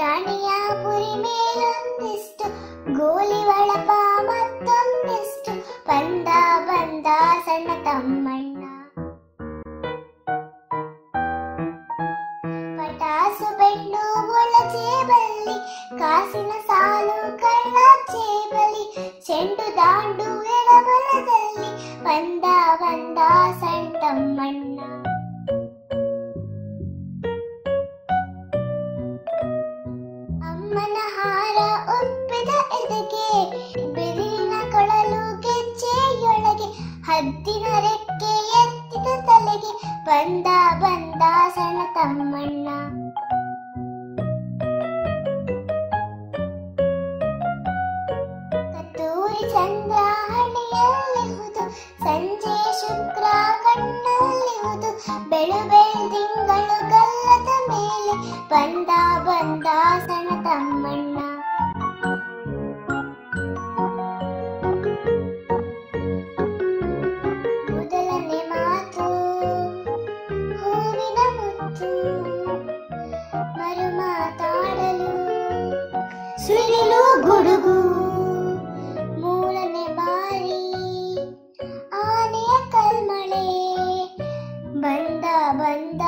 ಪುಟಾಣಿಯ ಪುರಿ ಮೇಲೊಂದಿಷ್ಟು, ಗೋಲಿ ಒಳಪ ಮತ್ತೊಂದಿಷ್ಟು, ಬಂದ ಬಂದ ಸಣ್ಣ ತಮ್ಮಣ್ಣ. ಪಟಾಸು ಬೆಣ್ಣು ಒಳ ಜೇಬಲ್ಲಿ, ಕಾಸಿನ ಸಾಲು ಕಳ್ಳ ಜೇಬಲಿ, ಚೆಂಡು ದಾಂಡು ಎಡಬಲದಲ್ಲಿ, ಬಂದ ಬಂದ ಸಣ್ಣ ತಮ್ಮಣ್ಣ. ಅಮ್ಮನ ಹಾರ ಒಪ್ಪಿದ ಎದೆಗೆ, ಬಿರಿನ ಕೊಳಲು ಗೆಜ್ಜೆಯೊಳಗೆ, ಹದ್ದಿನ ರೆಕ್ಕೆ ಎತ್ತಿದ ತಲೆಗೆ, ಬಂದ ಬಂದ ಸಣ್ಣ ತಮ್ಮಣ್ಣ. ಕತ್ತೂರಿ ಚಂದ್ರ ಹಣೆಯಲ್ಲಿಹುದು, ಸಂಜೆ ಶುಕ್ರ ಕಣ್ಣಲ್ಲಿಹುದು, ಬೆಳು ಬೆಳ್ದಿಂಗಳು ಗಲ್ಲದ ಮೇಲೆ, ಬಂದ ಬಂದ ಸಣ್ಣ ತಮ್ಮಣ್ಣ. ಮೊದಲನೇ ಮಾತು ಹೂವಿನ ಮುತ್ತು, ಮರು ಮಾತಾಡಲು ಸಿಡಿಲು ಗುಡುಗು, ಮೂರನೇ ಬಾರಿ ಆನೆಯ ಕಲ್ಮಳೆ, ಬಂದ ಬಂದ